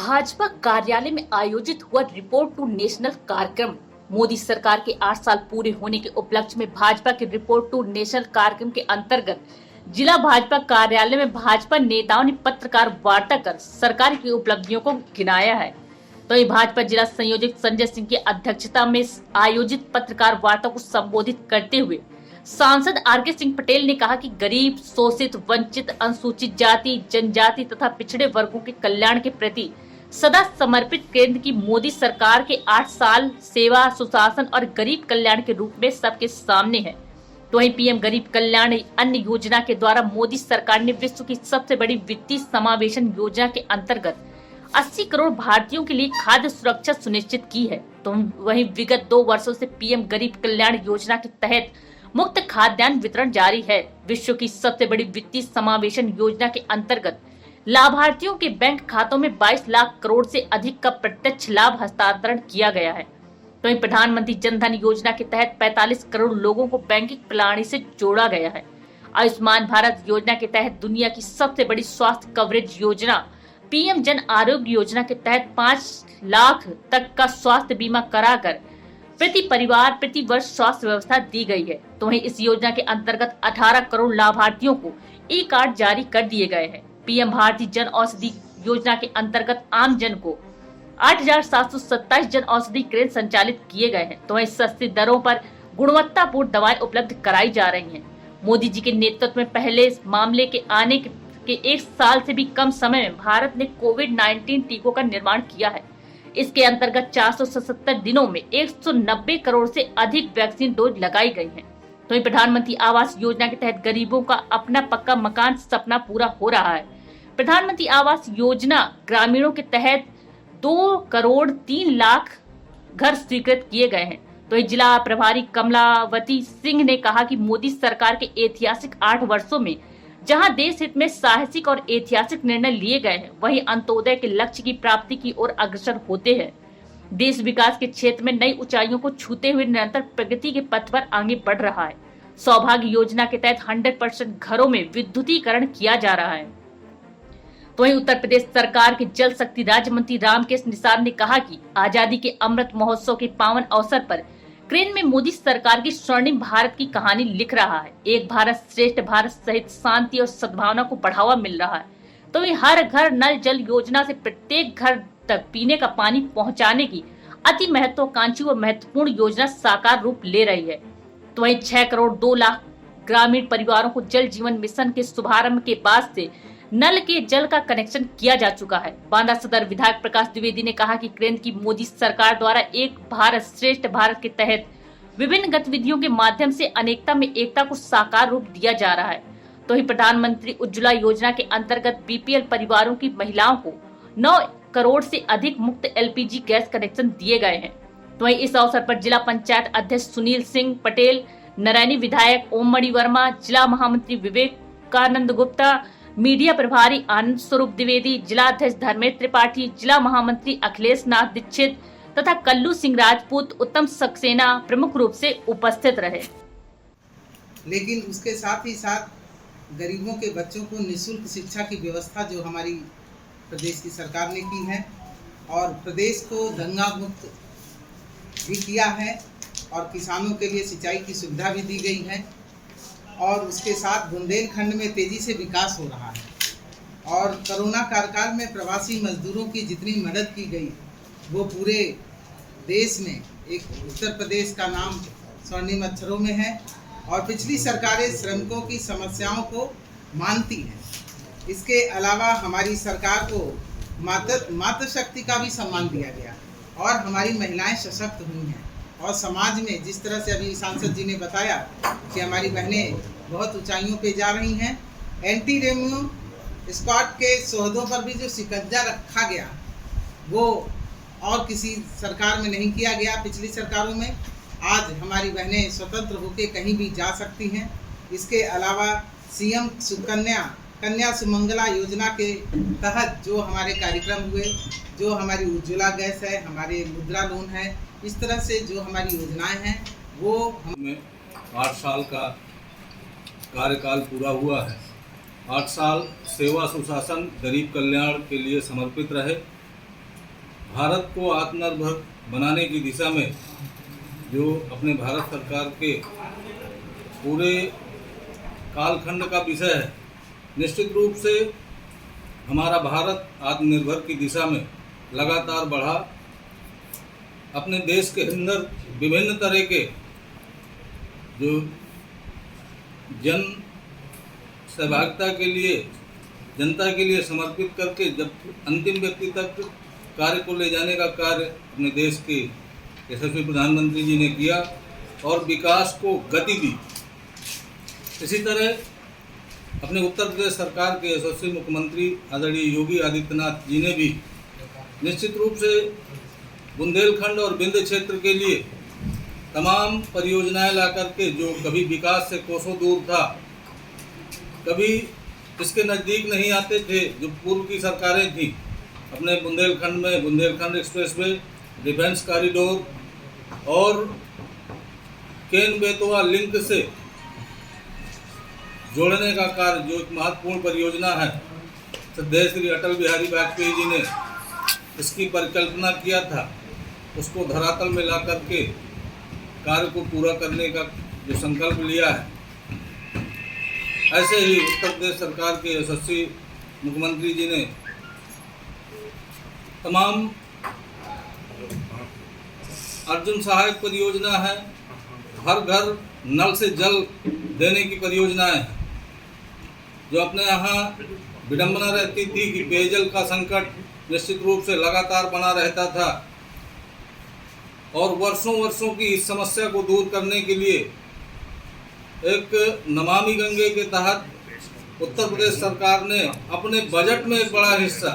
भाजपा कार्यालय में आयोजित हुआ रिपोर्ट टू नेशनल कार्यक्रम। मोदी सरकार के 8 साल पूरे होने के उपलक्ष्य में भाजपा के रिपोर्ट टू नेशनल कार्यक्रम के अंतर्गत जिला भाजपा कार्यालय में भाजपा नेताओं ने पत्रकार वार्ता कर सरकार की उपलब्धियों को गिनाया है। तो ये भाजपा जिला संयोजक संजय सिंह की अध्यक्षता में आयोजित पत्रकार वार्ता को संबोधित करते हुए सांसद आर.के. सिंह पटेल ने कहा कि गरीब, शोषित, वंचित, अनुसूचित जाति, जनजाति तथा पिछड़े वर्गों के कल्याण के प्रति सदा समर्पित केंद्र की मोदी सरकार के 8 साल सेवा, सुशासन और गरीब कल्याण के रूप में सबके सामने है। तो वहीं पीएम गरीब कल्याण अन्न योजना के द्वारा मोदी सरकार ने विश्व की सबसे बड़ी वित्तीय समावेशन योजना के अंतर्गत 80 करोड़ भारतीयों के लिए खाद्य सुरक्षा सुनिश्चित की है। तो वहीं विगत 2 वर्षों से पीएम गरीब कल्याण योजना के तहत मुफ्त खाद्यान्न वितरण जारी है। विश्व की सबसे बड़ी वित्तीय समावेशन योजना के अंतर्गत लाभार्थियों के बैंक खातों में 22 लाख करोड़ से अधिक का प्रत्यक्ष लाभ हस्तांतरण किया गया है। तो वहीं प्रधानमंत्री जन धन योजना के तहत 45 करोड़ लोगों को बैंकिंग प्रणाली से जोड़ा गया है। आयुष्मान भारत योजना के तहत दुनिया की सबसे बड़ी स्वास्थ्य कवरेज योजना पीएम जन आरोग्य योजना के तहत 5 लाख तक का स्वास्थ्य बीमा कराकर प्रति परिवार प्रति वर्ष स्वास्थ्य व्यवस्था दी गई है। तो वहीं इस योजना के अंतर्गत 18 करोड़ लाभार्थियों को ई कार्ड जारी कर दिए गए हैं। पीएम भारतीय जन औषधि योजना के अंतर्गत आम जन को 8,727 जन औषधि केंद्र संचालित किए गए हैं। तो वहीं सस्ती दरों पर गुणवत्तापूर्ण दवाएं उपलब्ध कराई जा रही हैं। मोदी जी के नेतृत्व में पहले मामले के आने के 1 साल से भी कम समय में भारत ने कोविड-19 टीकों का निर्माण किया है। इसके अंतर्गत 477 दिनों में 190 करोड़ से अधिक वैक्सीन डोज लगाई गई हैं। तो वहीं प्रधानमंत्री आवास योजना के तहत गरीबों का अपना पक्का मकान सपना पूरा हो रहा है। प्रधानमंत्री आवास योजना ग्रामीणों के तहत 2 करोड़ 3 लाख घर स्वीकृत किए गए हैं। तो जिला प्रभारी कमलावती सिंह ने कहा कि मोदी सरकार के ऐतिहासिक 8 वर्षों में जहां देश हित में साहसिक और ऐतिहासिक निर्णय लिए गए हैं, वहीं अंत्योदय के लक्ष्य की प्राप्ति की ओर अग्रसर होते हैं। देश विकास के क्षेत्र में नई ऊंचाइयों को छूते हुए निरंतर प्रगति के पथ पर आगे बढ़ रहा है। सौभाग्य योजना के तहत 100% घरों में विद्युतीकरण किया जा रहा है। तो वहीं उत्तर प्रदेश सरकार के जल शक्ति राज्य मंत्री रामकेश निषाद ने कहा कि आजादी के अमृत महोत्सव के पावन अवसर पर क्रेन में मोदी सरकार की स्वर्णिम भारत की कहानी लिख रहा है। एक भारत श्रेष्ठ भारत सहित शांति और सद्भावना को बढ़ावा मिल रहा है। तो वहीं हर घर नल जल योजना से प्रत्येक घर तक पीने का पानी पहुंचाने की अति महत्वाकांक्षी और महत्वपूर्ण योजना साकार रूप ले रही है। तो वहीं 6 करोड़ 2 लाख ग्रामीण परिवारों को जल जीवन मिशन के शुभारंभ के बाद से नल के जल का कनेक्शन किया जा चुका है। बांदा सदर विधायक प्रकाश द्विवेदी ने कहा कि केंद्र की मोदी सरकार द्वारा एक भारत श्रेष्ठ भारत के तहत विभिन्न गतिविधियों के माध्यम से अनेकता में एकता को साकार रूप दिया जा रहा है। तो ही प्रधानमंत्री उज्ज्वला योजना के अंतर्गत बीपीएल परिवारों की महिलाओं को 9 करोड़ से अधिक मुफ्त एलपीजी गैस कनेक्शन दिए गए हैं। तो वहीं इस अवसर पर जिला पंचायत अध्यक्ष सुनील सिंह पटेल, नारायणी विधायक ओम मणि वर्मा, जिला महामंत्री विवेकानंद गुप्ता, मीडिया प्रभारी आनंद स्वरूप द्विवेदी, जिला अध्यक्ष धर्मेंद्र त्रिपाठी, जिला महामंत्री अखिलेश नाथ दीक्षित तथा कल्लू सिंह राजपूत, उत्तम सक्सेना प्रमुख रूप से उपस्थित रहे। लेकिन उसके साथ ही साथ गरीबों के बच्चों को निःशुल्क शिक्षा की व्यवस्था जो हमारी प्रदेश की सरकार ने की है और प्रदेश को दंगा मुक्त भी किया है और किसानों के लिए सिंचाई की सुविधा भी दी गई है और उसके साथ बुंदेलखंड में तेज़ी से विकास हो रहा है। और कोरोना काल में प्रवासी मजदूरों की जितनी मदद की गई वो पूरे देश में एक उत्तर प्रदेश का नाम स्वर्णिम अक्षरों में है और पिछली सरकारें श्रमिकों की समस्याओं को मानती हैं। इसके अलावा हमारी सरकार को मातृशक्ति का भी सम्मान दिया गया और हमारी महिलाएं सशक्त हुई हैं और समाज में जिस तरह से अभी सांसद जी ने बताया कि हमारी बहनें बहुत ऊंचाइयों पे जा रही हैं। एंटी रेवेन्यू स्क्वाड के सोहदों पर भी जो शिकंजा रखा गया वो और किसी सरकार में नहीं किया गया। पिछली सरकारों में आज हमारी बहनें स्वतंत्र होकर कहीं भी जा सकती हैं। इसके अलावा सीएम कन्या सुमंगला योजना के तहत जो हमारे कार्यक्रम हुए, जो हमारी उज्ज्वला गैस है, हमारे मुद्रा लोन है, इस तरह से जो हमारी योजनाएं हैं वो 8 साल का कार्यकाल पूरा हुआ है। 8 साल सेवा सुशासन गरीब कल्याण के लिए समर्पित रहे भारत को आत्मनिर्भर बनाने की दिशा में जो अपने भारत सरकार के पूरे कालखंड का विषय है, निश्चित रूप से हमारा भारत आत्मनिर्भर की दिशा में लगातार बढ़ा। अपने देश के अंदर विभिन्न तरह के जो जन सहभागिता के लिए, जनता के लिए समर्पित करके जब अंतिम व्यक्ति तक कार्य को ले जाने का कार्य अपने देश के यशस्वी प्रधानमंत्री जी ने किया और विकास को गति दी। इसी तरह अपने उत्तर प्रदेश सरकार के यशस्वी मुख्यमंत्री आदरणीय योगी आदित्यनाथ जी ने भी निश्चित रूप से बुंदेलखंड और विंध्य क्षेत्र के लिए तमाम परियोजनाएं ला करके, जो कभी विकास से कोसों दूर था, कभी इसके नज़दीक नहीं आते थे, जो पूर्व की सरकारें थीं, अपने बुंदेलखंड में बुंदेलखंड एक्सप्रेसवे, डिफेंस कॉरिडोर और केन बेतवा लिंक से जोड़ने का कार्य, जो एक महत्वपूर्ण परियोजना है, श्रद्धेय श्री अटल बिहारी वाजपेयी जी ने इसकी परिकल्पना किया था, उसको धरातल में ला करके कार्य को पूरा करने का जो संकल्प लिया है, ऐसे ही उत्तर प्रदेश सरकार के यशस्वी मुख्यमंत्री जी ने तमाम अर्जुन सहायक परियोजना है, हर घर नल से जल देने की परियोजनाएं हैं, जो अपने यहाँ विडंबना रहती थी कि पेयजल का संकट निश्चित रूप से लगातार बना रहता था और वर्षों की इस समस्या को दूर करने के लिए एक नमामि गंगे के तहत उत्तर प्रदेश सरकार ने अपने बजट में एक बड़ा हिस्सा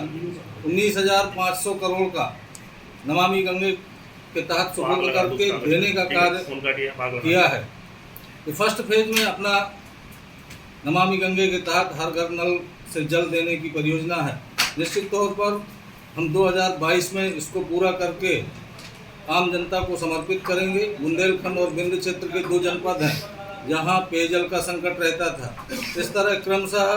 19,500 करोड़ का नमामि गंगे के तहत सुपुर्द करके देने का कार्य किया है। तो फर्स्ट फेज में अपना नमामि गंगे के तहत हर घर नल से जल देने की परियोजना है। निश्चित तौर पर हम 2022 में इसको पूरा करके आम जनता को समर्पित करेंगे। बुंदेलखंड और विंध्य क्षेत्र के 2 जनपद हैं जहां पेयजल का संकट रहता था। इस तरह क्रमशः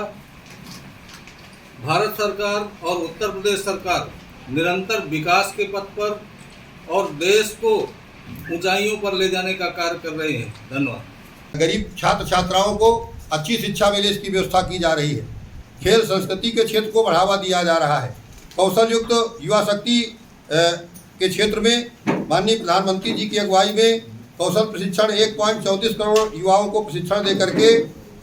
भारत सरकार और उत्तर प्रदेश सरकार निरंतर विकास के पथ पर और देश को ऊंचाइयों पर ले जाने का कार्य कर रहे हैं। धन्यवाद। गरीब छात्र छात्राओं को अच्छी शिक्षा मिले, इसकी व्यवस्था की जा रही है। खेल संस्कृति के क्षेत्र को बढ़ावा दिया जा रहा है। कौशल युक्त युवा शक्ति के क्षेत्र में माननीय प्रधानमंत्री जी की अगुवाई में कौशल प्रशिक्षण 1.34 करोड़ युवाओं को प्रशिक्षण दे करके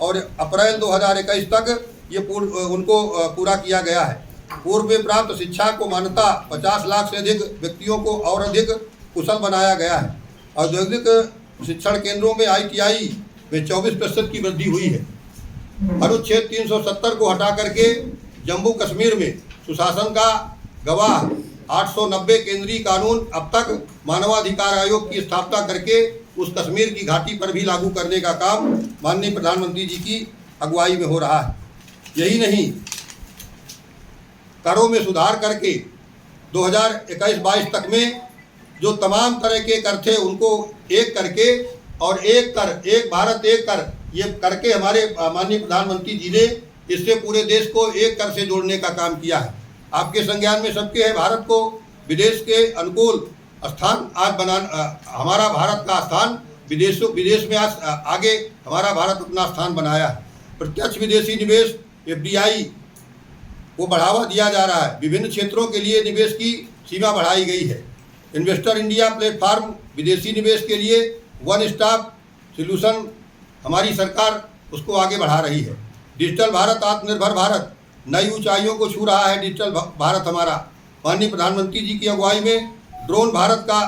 और अप्रैल 2021 तक ये उनको पूरा किया गया है। पूर्व में प्राप्त शिक्षा को मान्यता 50 लाख से अधिक व्यक्तियों को और अधिक कुशल बनाया गया है। औद्योगिक शिक्षण केंद्रों में ITI में 24% की वृद्धि हुई है। अनुच्छेद 370 को हटा करके जम्मू कश्मीर में सुशासन का गवाह 890 केंद्रीय कानून अब तक मानवाधिकार आयोग की स्थापना करके उस कश्मीर की घाटी पर भी लागू करने का काम माननीय प्रधानमंत्री जी की अगुवाई में हो रहा है। यही नहीं, करों में सुधार करके 2021-22 तक में जो तमाम तरह के कर थे उनको एक करके और एक कर, एक भारत एक कर, ये करके हमारे माननीय प्रधानमंत्री जी ने इससे पूरे देश को एक कर से जोड़ने का काम किया है। आपके संज्ञान में सबके है, भारत को विदेश के अनुकूल स्थान आज हमारा भारत का स्थान विदेश में आज आगे हमारा भारत अपना स्थान बनाया है। प्रत्यक्ष विदेशी निवेश FDI को बढ़ावा दिया जा रहा है। विभिन्न क्षेत्रों के लिए निवेश की सीमा बढ़ाई गई है। इन्वेस्टर इंडिया प्लेटफॉर्म विदेशी निवेश के लिए वन स्टॉप सॉल्यूशन हमारी सरकार उसको आगे बढ़ा रही है। डिजिटल भारत, आत्मनिर्भर भारत नई ऊंचाइयों को छू रहा है। डिजिटल भारत हमारा माननीय प्रधानमंत्री जी की अगुवाई में ड्रोन भारत का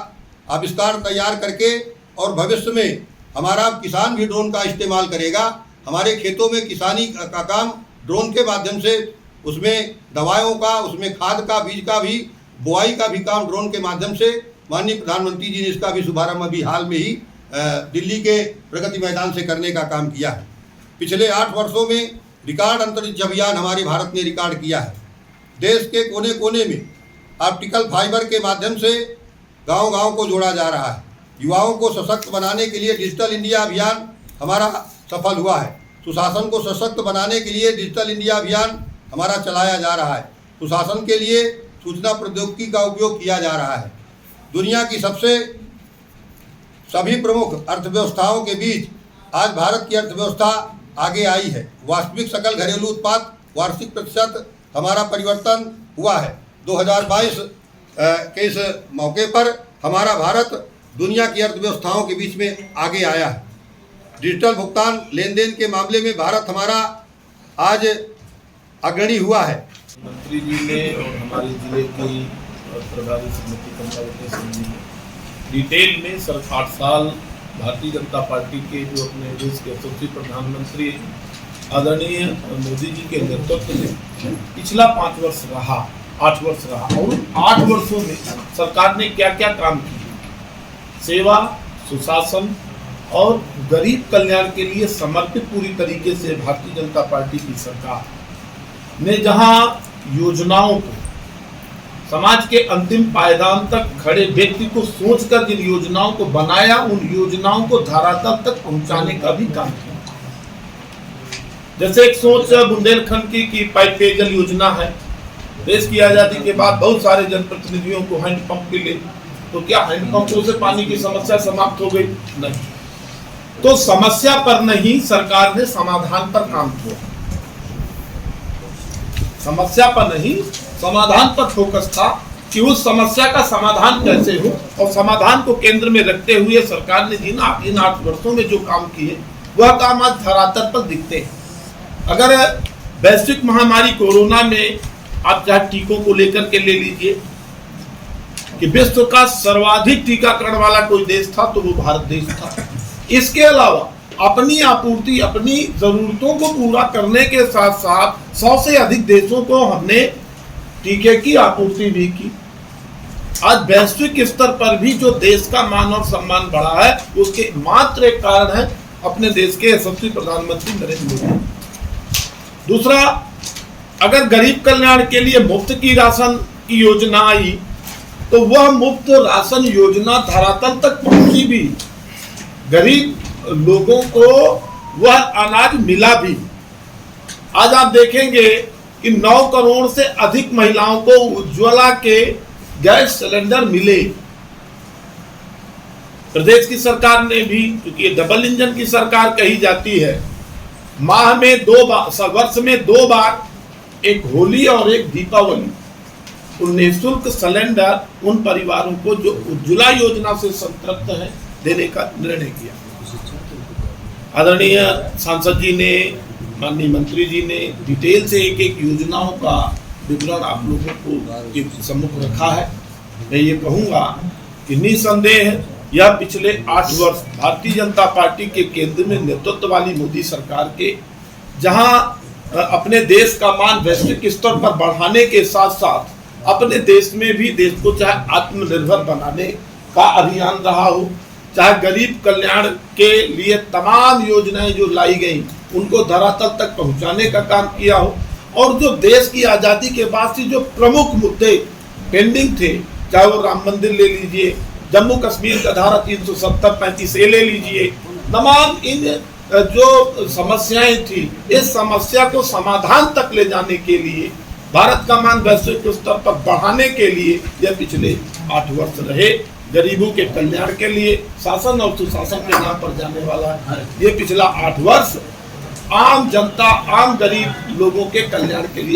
आविष्कार तैयार करके और भविष्य में हमारा किसान भी ड्रोन का इस्तेमाल करेगा। हमारे खेतों में किसानी का काम ड्रोन के माध्यम से, उसमें दवाओं का, उसमें खाद का, बीज का भी, बुआई का भी काम ड्रोन के माध्यम से माननीय प्रधानमंत्री जी ने इसका भी शुभारंभ अभी हाल में ही दिल्ली के प्रगति मैदान से करने का काम किया है। पिछले 8 वर्षों में रिकॉर्ड अंतरिक्ष अभियान हमारे भारत ने रिकॉर्ड किया है। देश के कोने कोने में ऑप्टिकल फाइबर के माध्यम से गांव-गांव को जोड़ा जा रहा है। युवाओं को सशक्त बनाने के लिए डिजिटल इंडिया अभियान हमारा सफल हुआ है। सुशासन को सशक्त बनाने के लिए डिजिटल इंडिया अभियान हमारा चलाया जा रहा है। सुशासन के लिए सूचना प्रौद्योगिकी का उपयोग किया जा रहा है। दुनिया की सभी प्रमुख अर्थव्यवस्थाओं के बीच आज भारत की अर्थव्यवस्था आगे आई है। वास्तविक सकल घरेलू उत्पाद वार्षिक प्रतिशत हमारा परिवर्तन हुआ है। 2022 के इस मौके पर हमारा भारत दुनिया की अर्थव्यवस्थाओं के बीच में आगे आया है। डिजिटल भुगतान लेन देन के मामले में भारत हमारा आज अग्रणी हुआ है। मंत्री जी ने और हमारे जिले की प्रभारी समिति कमलावती सिंह जी ने डिटेल में 8 साल भारतीय जनता पार्टी के जो अपने देश के यशस्वी प्रधानमंत्री आदरणीय मोदी जी के नेतृत्व में पिछला 8 वर्ष रहा और 8 वर्षों में सरकार ने क्या क्या काम किए, सेवा, सुशासन और गरीब कल्याण के लिए समर्पित पूरी तरीके से भारतीय जनता पार्टी की सरकार ने जहां योजनाओं को समाज के अंतिम पायदान तक खड़े व्यक्ति को सोचकर जिन योजनाओं को बनाया, उन योजनाओं को धरातल तक पहुंचाने का भी काम किया। जैसे एक सोच बुंदेलखंड की पाइप पेयजल योजना है। देश की आजादी के बाद बहुत सारे जनप्रतिनिधियों को हैंडपंप मिले, तो क्या हैंडपंपों से पानी की समस्या समाप्त हो गई? नहीं। तो समस्या पर नहीं, सरकार ने समाधान पर काम किया। समस्या पर नहीं, समाधान पर फोकस था कि उस समस्या का समाधान कैसे हो, और समाधान को केंद्र में रखते हुए सरकार ने इन 8 वर्षों में जो काम किए वह काम आज धरातल पर दिखते हैं। अगर वैश्विक महामारी कोरोना में आप चाहे टीकों को लेकर के ले लीजिए कि विश्व का सर्वाधिक टीकाकरण वाला कोई देश था तो वो भारत देश था। इसके अलावा अपनी आपूर्ति, अपनी जरूरतों को पूरा करने के साथ साथ 100 से अधिक देशों को हमने टीके की आपूर्ति भी की। आज वैश्विक स्तर पर भी जो देश का मान और सम्मान बढ़ा है, उसके मात्र एक कारण है अपने देश के यशस्वी प्रधानमंत्री नरेंद्र मोदी। दूसरा, अगर गरीब कल्याण के लिए मुफ्त की राशन की योजना आई तो वह मुफ्त राशन योजना धरातल तक पहुंची भी, गरीब लोगों को वह अनाज मिला भी। आज आप देखेंगे कि 9 करोड़ से अधिक महिलाओं को उज्ज्वला के गैस सिलेंडर मिले। प्रदेश की सरकार ने भी, क्योंकि ये डबल इंजन की सरकार कही जाती है, माह में 2 बार, वर्ष में 2 बार, एक होली और एक दीपावली, निःशुल्क सिलेंडर उन परिवारों को जो उज्ज्वला योजना से संतृप्त है देने का निर्णय किया। आदरणीय सांसद जी ने, माननीय मंत्री जी ने डिटेल से एक योजनाओं का विवरण आप लोगों को सम्मुख रखा है। मैं ये कहूँगा कि निसंदेह यह पिछले 8 वर्ष भारतीय जनता पार्टी के केंद्र में नेतृत्व वाली मोदी सरकार के, जहां अपने देश का मान वैश्विक स्तर पर बढ़ाने के साथ साथ अपने देश में भी देश को चाहे आत्मनिर्भर बनाने का अभियान रहा हो, चाहे गरीब कल्याण के लिए तमाम योजनाएं जो लाई गई उनको धरातल तक पहुंचाने का काम किया हो, और जो देश की आज़ादी के बाद से जो प्रमुख मुद्दे पेंडिंग थे, चाहे वो राम मंदिर ले लीजिए, जम्मू कश्मीर का धारा 370-35A ले लीजिए, तमाम इन जो समस्याएं थी, इस समस्या को समाधान तक ले जाने के लिए, भारत का मान वैश्विक स्तर पर बढ़ाने के लिए यह पिछले 8 वर्ष रहे। गरीबों के कल्याण के लिए, शासन और सुशासन के नाम पर जाने वाला ये पिछला 8 वर्ष आम जनता, आम गरीब लोगों के कल्याण के लिए